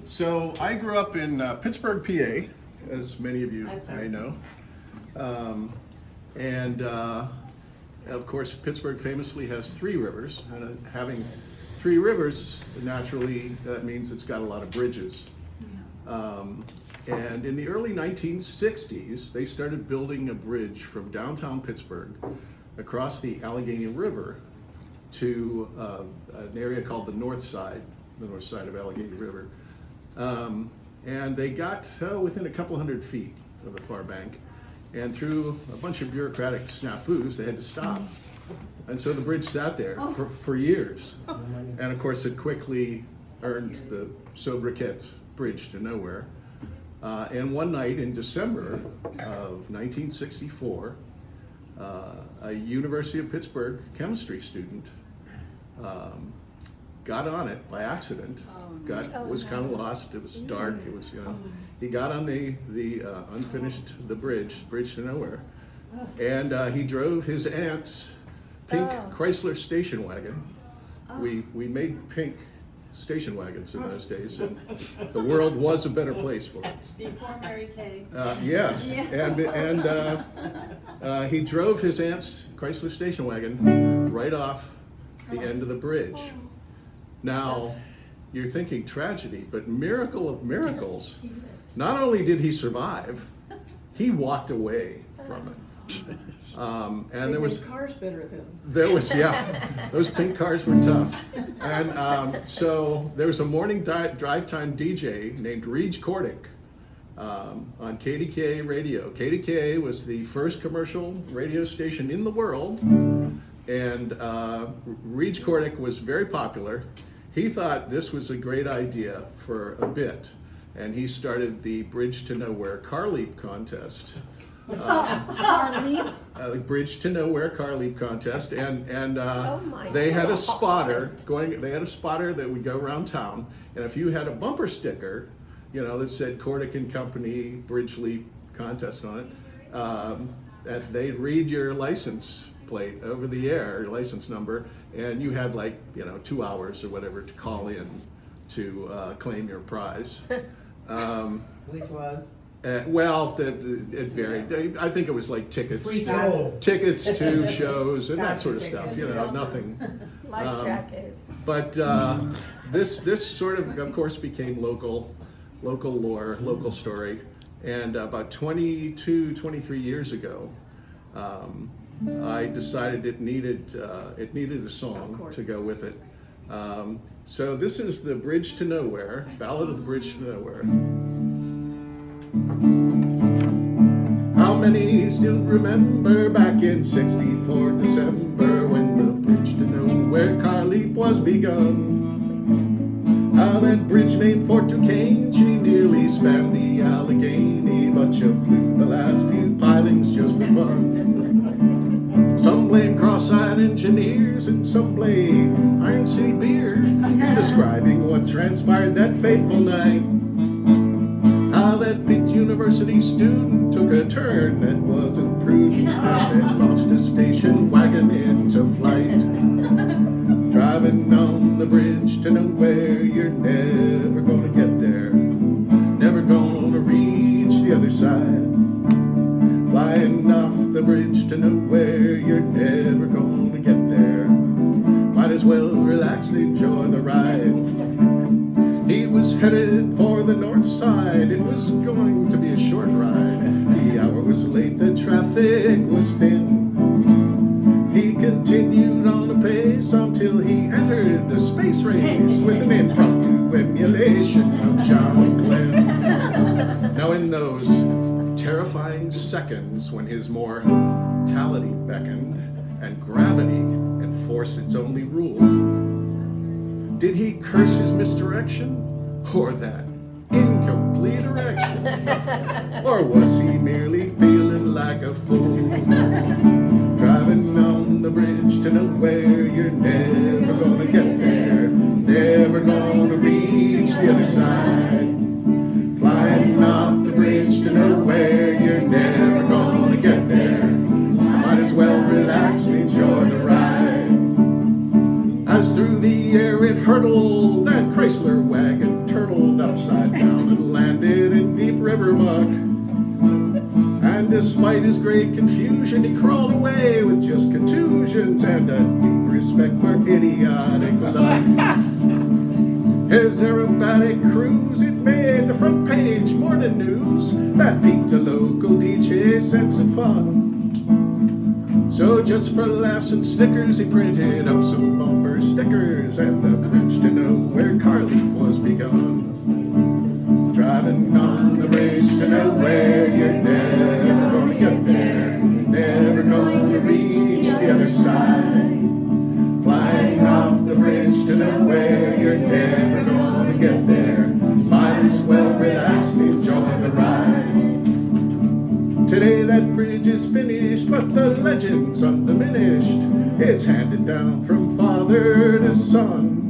So I grew up in Pittsburgh, PA, as many of you may know. And of course, Pittsburgh famously has three rivers. And having three rivers, naturally, that means it's got a lot of bridges. And in the early 1960s, they started building a bridge from downtown Pittsburgh across the Allegheny River to an area called the north side of Allegheny River. And they got within a couple hundred feet of the far bank, and through a bunch of bureaucratic snafus, they had to stop. And so the bridge sat there for years. And of course, it quickly earned the sobriquet Bridge to Nowhere. And one night in December of 1964, a University of Pittsburgh chemistry student got on it by accident. Was kind of lost. It was dark. It was, he got on the unfinished bridge to Nowhere, and he drove his aunt's pink Chrysler station wagon. We made pink station wagons in those days, and the world was a better place for it. Before Mary Kay. Yes, and he drove his aunt's Chrysler station wagon right off the end of the bridge. Now, you're thinking tragedy, but miracle of miracles, not only did he survive, he walked away from it. And there was cars better than. Those pink cars were tough. And so there was a morning drive time DJ named Reg Cordick on KDKA radio. KDKA was the first commercial radio station in the world, and Reg Cordick was very popular. He thought this was a great idea for a bit, and he started the Bridge to Nowhere car leap contest. The Bridge to Nowhere car leap contest, and they had a spotter going. They had a spotter that would go around town, and if you had a bumper sticker, that said Cordick and Company Bridge Leap contest on it, that they'd read your license plate over the air, your license number, and you had 2 hours or whatever to call in to claim your prize. Which was? It varied. I think it was like tickets to shows and that sort of stuff. Nothing. Life jackets. But this sort of course, became local lore, local story. And about 23 years ago, I decided it needed a song to go with it. So this is the Bridge to Nowhere, Ballad of the Bridge to Nowhere. How many still remember back in '64 December when the Bridge to Nowhere car leap was begun? How that bridge named Fort Duquesne, she nearly spanned the Allegheny, but you flew the last few pilings just for fun. Some blame cross-eyed engineers and some blame Iron City beer in describing what transpired that fateful night. How that big university student took a turn that wasn't prudent and then launched a station wagon into flight. Driving on the Bridge to Nowhere, you're never gonna get there, never gonna reach the other side. Flying off the Bridge to Nowhere, you're never gonna get there. Might as well relax and enjoy the ride. He was headed for the north side. It was going to be a short ride. The hour was late, the traffic was thin. He continued on a pace until he entered the space race with an impromptu emulation of John Glenn. Now in those terrifying seconds when his mortality beckoned and gravity enforced its only rule, did he curse his misdirection or that incomplete erection? Or was he merely feeling like a fool? Driving on the Bridge to Nowhere, you're never gonna get there, never gonna reach the other side. Flying off the Bridge to Nowhere, you're never gonna get there. Might as well relax and enjoy the ride. As through the air it hurtled, that Chrysler wagon turtled upside Despite his great confusion, he crawled away with just contusions and a deep respect for idiotic luck. His aerobatic cruise, it made the front page morning news. That piqued a local DJ sense of fun. So just for laughs and snickers, he printed up some bumper stickers and the bridge to nowhere Carly was begun. Driving on the bridge to nowhere, you're never gonna get there, never gonna reach the other side. Flying off the bridge to nowhere, you're never gonna get there. Might as well relax, enjoy the ride. Today that bridge is finished, but the legend's undiminished. It's handed down from father to son.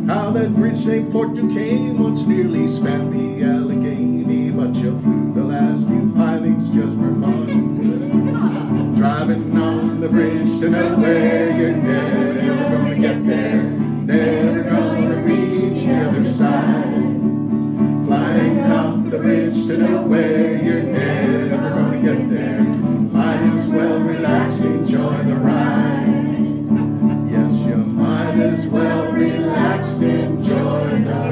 How that bridge named Fort Duquesne once nearly spanned the Allegheny, but you flew the last few pilings just for fun. Driving on the bridge to nowhere, you're never gonna get there, never gonna reach the other side. Flying off the bridge to nowhere, you're never gonna get there. Might as well relax, enjoy the ride. Yes, you might as well relax, enjoy the